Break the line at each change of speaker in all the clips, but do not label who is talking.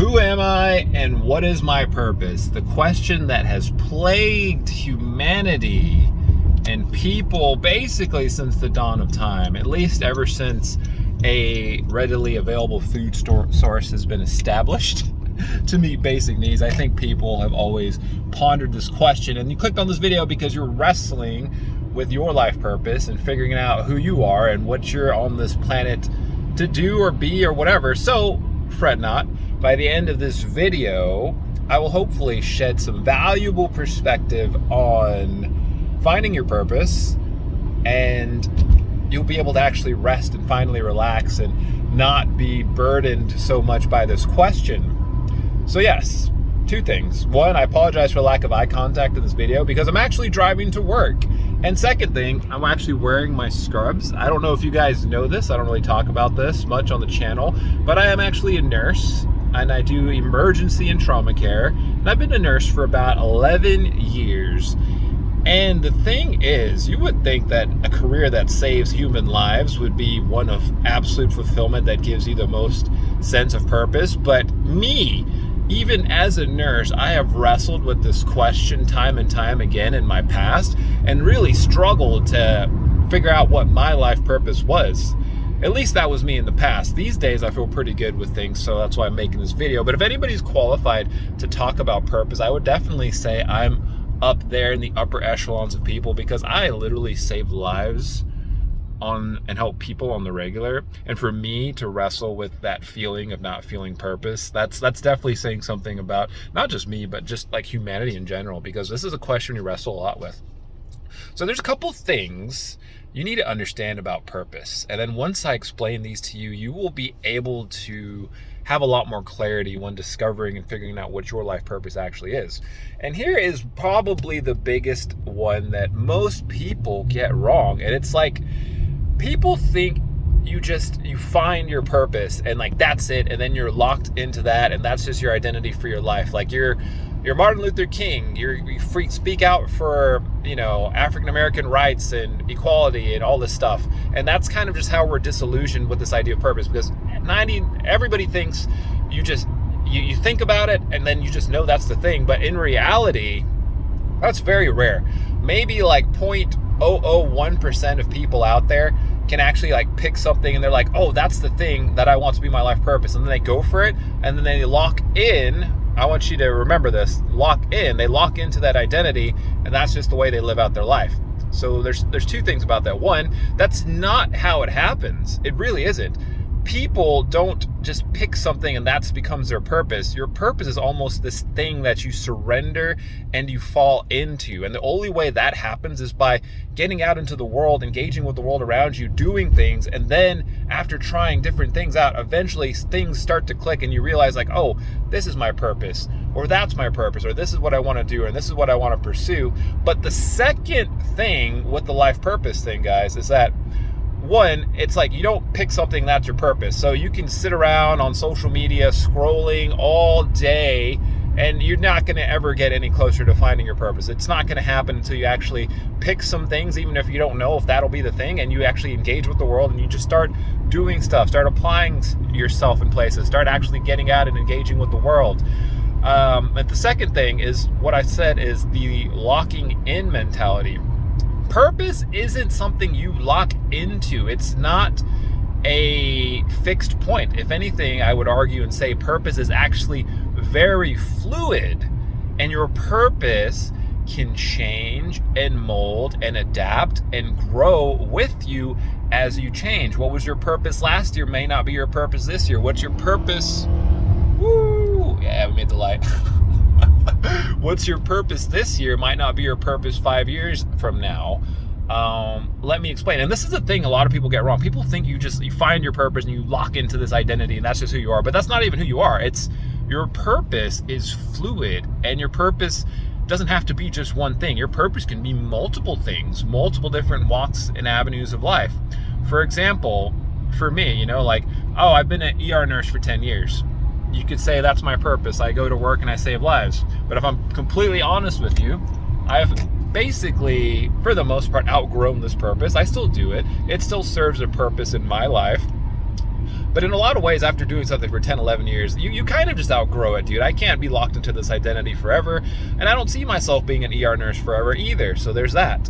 Who am I and what is my purpose? The question that has plagued humanity and people basically since the dawn of time, at least ever since a readily available food source has been established to meet basic needs. I think people have always pondered this question, and you clicked on this video because you're wrestling with your life purpose and figuring out who you are and what you're on this planet to do or be or whatever. So fret not. By the end of this video, I will hopefully shed some valuable perspective on finding your purpose, and you'll be able to actually rest and finally relax and not be burdened so much by this question. So yes, two things. One, I apologize for the lack of eye contact in this video because I'm actually driving to work. And second thing, I'm actually wearing my scrubs. I don't know if you guys know this. I don't really talk about this much on the channel, but I am actually a nurse and I do emergency and trauma care. And I've been a nurse for about 11 years. And the thing is, you would think that a career that saves human lives would be one of absolute fulfillment that gives you the most sense of purpose. But me, even as a nurse, I have wrestled with this question time and time again in my past and really struggled to figure out what my life purpose was. At least that was me in the past. These days I feel pretty good with things, so that's why I'm making this video. But if anybody's qualified to talk about purpose, I would definitely say I'm up there in the upper echelons of people, because I literally save lives and help people on the regular. And for me to wrestle with that feeling of not feeling purpose, that's definitely saying something about not just me, but just like humanity in general, because this is a question we wrestle a lot with. So there's a couple things you need to understand about purpose. And then once I explain these to you, you will be able to have a lot more clarity when discovering and figuring out what your life purpose actually is. And here is probably the biggest one that most people get wrong. And it's like, people think you find your purpose and like that's it, and then you're locked into that, and that's just your identity for your life. Like you're Martin Luther King, you speak out for, African American rights and equality and all this stuff. And that's kind of just how we're disillusioned with this idea of purpose, because everybody thinks you think about it and then you just know that's the thing. But in reality, that's very rare. Maybe like 0.001% of people out there can actually like pick something and they're like, oh, that's the thing that I want to be my life purpose. And then they go for it and then they lock in. I want you to remember this, they lock into that identity, and that's just the way they live out their life. So there's two things about that. One, that's not how it happens. It really isn't. People don't just pick something and that becomes their purpose. Your purpose is almost this thing that you surrender and you fall into. And the only way that happens is by getting out into the world, engaging with the world around you, doing things. And then after trying different things out, eventually things start to click and you realize like, oh, this is my purpose, or that's my purpose, or this is what I want to do, or this is what I want to pursue. But the second thing with the life purpose thing, guys, is that one, it's like you don't pick something that's your purpose. So you can sit around on social media scrolling all day and you're not going to ever get any closer to finding your purpose. It's not going to happen until you actually pick some things, even if you don't know if that'll be the thing, and you actually engage with the world and you just start doing stuff, start applying yourself in places, start actually getting out and engaging with the world. And the second thing is what I said is the locking in mentality. Purpose isn't something you lock into. It's not a fixed point. If anything, I would argue and say purpose is actually very fluid, and your purpose can change and mold and adapt and grow with you as you change. What was your purpose last year may not be your purpose this year. What's your purpose? Woo! Yeah, we made the light. What's your purpose this year might not be your purpose 5 years from now. Let me explain. And this is the thing a lot of people get wrong. People think you find your purpose and you lock into this identity and that's just who you are. But that's not even who you are. It's your purpose is fluid, and your purpose doesn't have to be just one thing. Your purpose can be multiple things, multiple different walks and avenues of life. For example, for me, I've been an ER nurse for 10 years. You could say that's my purpose. I go to work and I save lives. But if I'm completely honest with you, I've basically, for the most part, outgrown this purpose. I still do it. It still serves a purpose in my life. But in a lot of ways, after doing something for 10, 11 years, you kind of just outgrow it, dude. I can't be locked into this identity forever, and I don't see myself being an ER nurse forever either, so there's that.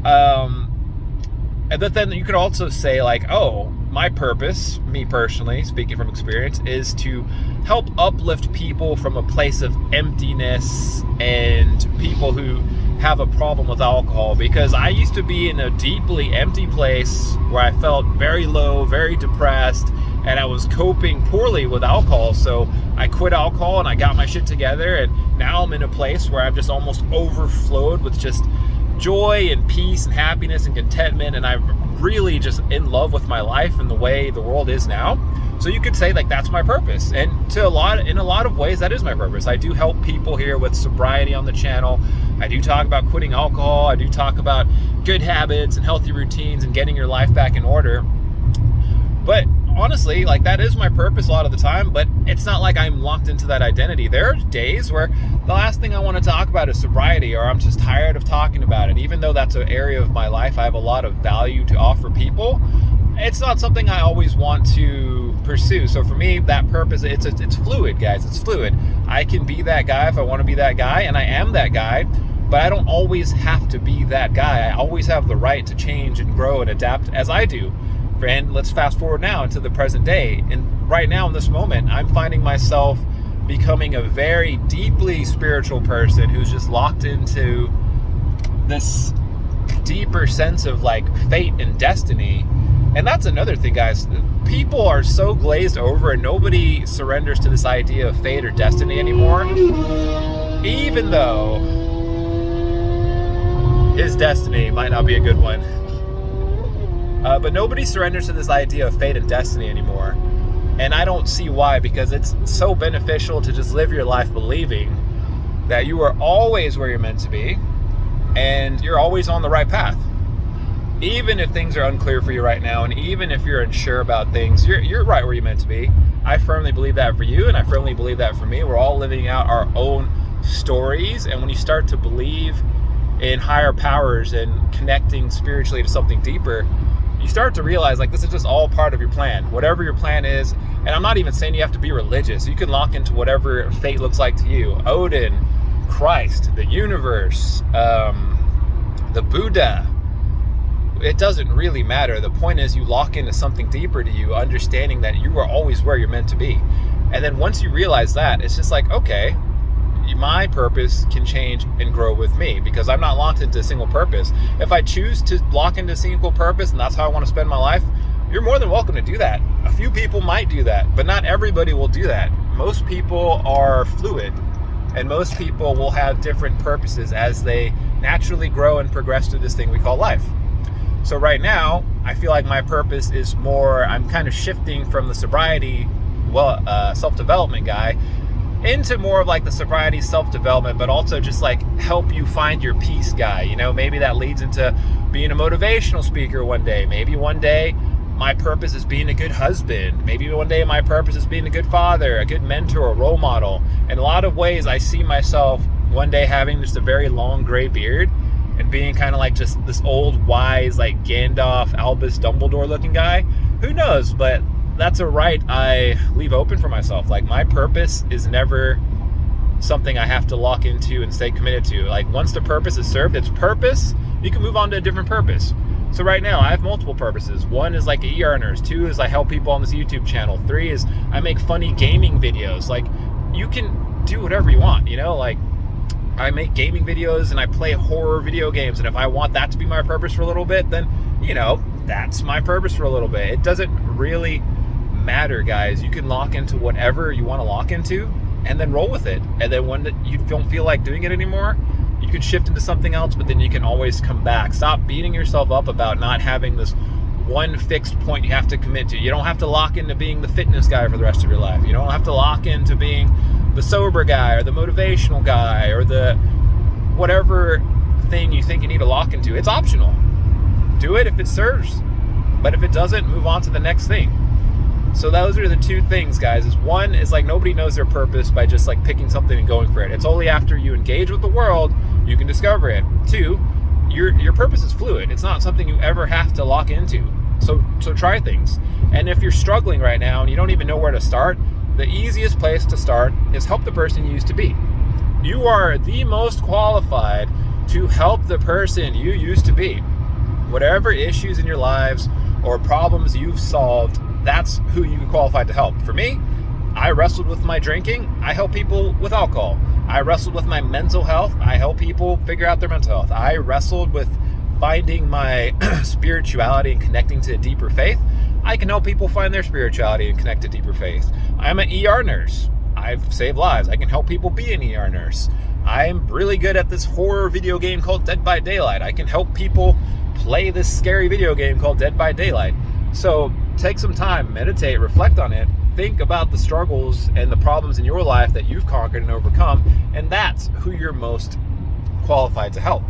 But then you could also say, like, oh, my purpose, me personally, speaking from experience, is to help uplift people from a place of emptiness and people who have a problem with alcohol, because I used to be in a deeply empty place where I felt very low, very depressed, and I was coping poorly with alcohol. So I quit alcohol and I got my shit together, and now I'm in a place where I'm just almost overflowed with just joy and peace and happiness and contentment, and I'm really just in love with my life and the way the world is now. So you could say, like, that's my purpose, and in a lot of ways that is my purpose. I do help people here with sobriety on the channel. I do talk about quitting alcohol. I do talk about good habits and healthy routines and getting your life back in order. But honestly, like, that is my purpose a lot of the time, but it's not like I'm locked into that identity. There are days where the last thing I want to talk about is sobriety, or I'm just tired of talking about it. Even though that's an area of my life I have a lot of value to offer people, it's not something I always want to pursue. So for me, that purpose, it's fluid, guys. It's fluid. I can be that guy if I want to be that guy, and I am that guy, but I don't always have to be that guy. I always have the right to change and grow and adapt as I do. And let's fast forward now into the present day. And right now in this moment, I'm finding myself becoming a very deeply spiritual person who's just locked into this deeper sense of, like, fate and destiny. And that's another thing, guys. People are so glazed over, and nobody surrenders to this idea of fate or destiny anymore. Even though his destiny might not be a good one. But nobody surrenders to this idea of fate and destiny anymore. And I don't see why, because it's so beneficial to just live your life believing that you are always where you're meant to be, and you're always on the right path. Even if things are unclear for you right now, and even if you're unsure about things, you're right where you're meant to be. I firmly believe that for you, and I firmly believe that for me. We're all living out our own stories, and when you start to believe in higher powers and connecting spiritually to something deeper, you start to realize, like, this is just all part of your plan. Whatever your plan is, and I'm not even saying you have to be religious. You can lock into whatever fate looks like to you. Odin, Christ, the universe, the Buddha. It doesn't really matter. The point is you lock into something deeper to you, understanding that you are always where you're meant to be. And then once you realize that, it's just like, okay, my purpose can change and grow with me, because I'm not locked into a single purpose. If I choose to lock into a single purpose and that's how I want to spend my life, you're more than welcome to do that. A few people might do that, but not everybody will do that. Most people are fluid, and most people will have different purposes as they naturally grow and progress through this thing we call life. So right now, I feel like my purpose is more, I'm kind of shifting from the sobriety, self-development guy into more of like the sobriety self-development, but also just like help you find your peace guy. You know, maybe that leads into being a motivational speaker one day. Maybe one day my purpose is being a good husband. Maybe one day my purpose is being a good father, a good mentor, a role model. In a lot of ways, I see myself one day having just a very long gray beard and being kind of like just this old, wise, like Gandalf, Albus Dumbledore looking guy. Who knows? But that's a right I leave open for myself. Like, my purpose is never something I have to lock into and stay committed to. Like, once the purpose is served its purpose, you can move on to a different purpose. So right now I have multiple purposes. One is like e-earners. 2 is I help people on this YouTube channel. 3 is I make funny gaming videos. Like, you can do whatever you want, you know? Like, I make gaming videos and I play horror video games, and if I want that to be my purpose for a little bit, then, you know, that's my purpose for a little bit. It doesn't really matter, guys. You can lock into whatever you want to lock into and then roll with it. And then when you don't feel like doing it anymore, you can shift into something else, but then you can always come back. Stop beating yourself up about not having this one fixed point you have to commit to. You don't have to lock into being the fitness guy for the rest of your life. You don't have to lock into being the sober guy or the motivational guy or the whatever thing you think you need to lock into. It's optional. Do it if it serves, but if it doesn't, move on to the next thing. So those are the 2 things, guys. Is one is like nobody knows their purpose by just like picking something and going for it. It's only after you engage with the world you can discover it. 2, your purpose is fluid. It's not something you ever have to lock into. So try things. And if you're struggling right now and you don't even know where to start, the easiest place to start is help the person you used to be. You are the most qualified to help the person you used to be. Whatever issues in your lives or problems you've solved, that's who you're qualified to help. For me, I wrestled with my drinking. I help people with alcohol. I wrestled with my mental health. I help people figure out their mental health. I wrestled with finding my spirituality and connecting to a deeper faith. I can help people find their spirituality and connect to deeper faith. I'm an ER nurse. I've saved lives. I can help people be an ER nurse. I'm really good at this horror video game called Dead by Daylight. I can help people play this scary video game called Dead by Daylight. So take some time, meditate, reflect on it, think about the struggles and the problems in your life that you've conquered and overcome, and that's who you're most qualified to help.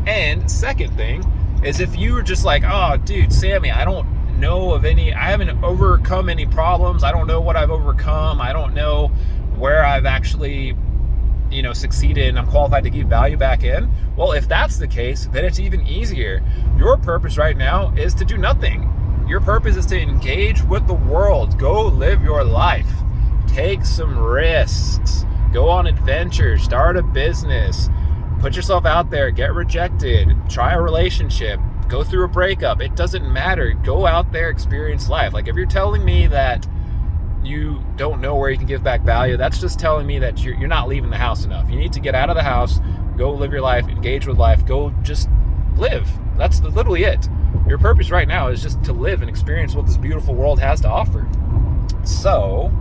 And second thing is, if you were just like, oh dude, Sammy, I haven't overcome any problems. I don't know what I've overcome. I don't know where I've actually, succeeded and I'm qualified to give value back in. Well, if that's the case, then it's even easier. Your purpose right now is to do nothing. Your purpose is to engage with the world. Go live your life. Take some risks. Go on adventures. Start a business. Put yourself out there. Get rejected. Try a relationship. Go through a breakup. It doesn't matter. Go out there, experience life. Like, if you're telling me that you don't know where you can give back value, that's just telling me that you're not leaving the house enough. You need to get out of the house. Go live your life. Engage with life. Go just live. That's literally it. Your purpose right now is just to live and experience what this beautiful world has to offer. So,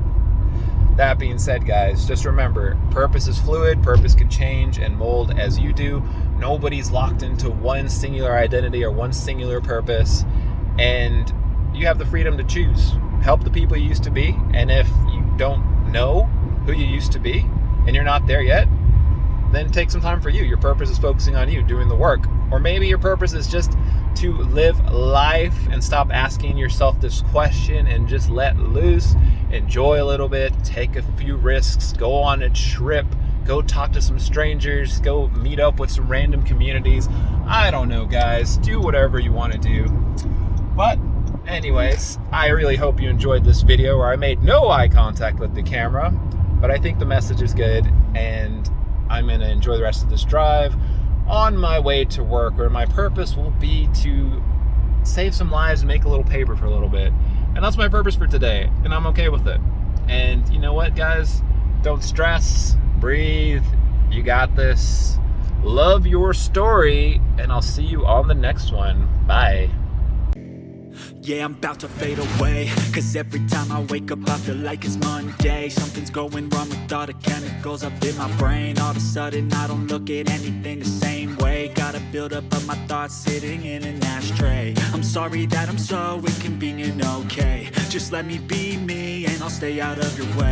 that being said, guys, just remember, purpose is fluid. Purpose can change and mold as you do. Nobody's locked into one singular identity or one singular purpose. And you have the freedom to choose. Help the people you used to be. And if you don't know who you used to be and you're not there yet, then take some time for you. Your purpose is focusing on you, doing the work. Or maybe your purpose is just to live life and stop asking yourself this question and just let loose, enjoy a little bit, take a few risks, go on a trip, go talk to some strangers, go meet up with some random communities. I don't know, guys. Do whatever you want to do. But anyways, I really hope you enjoyed this video where I made no eye contact with the camera, but I think the message is good, and I'm going to enjoy the rest of this drive on my way to work, where my purpose will be to save some lives and make a little paper for a little bit. And that's my purpose for today, and I'm okay with it. And you know what, guys? Don't stress, breathe, you got this. Love your story, and I'll see you on the next one. Bye.
Yeah, I'm about to fade away, cause every time I wake up I feel like it's Monday. Something's going wrong with all the chemicals up in my brain. All of a sudden I don't look at anything the same way. Got a buildup of my thoughts sitting in an ashtray. I'm sorry that I'm so inconvenient, okay. Just let me be me and I'll stay out of your way.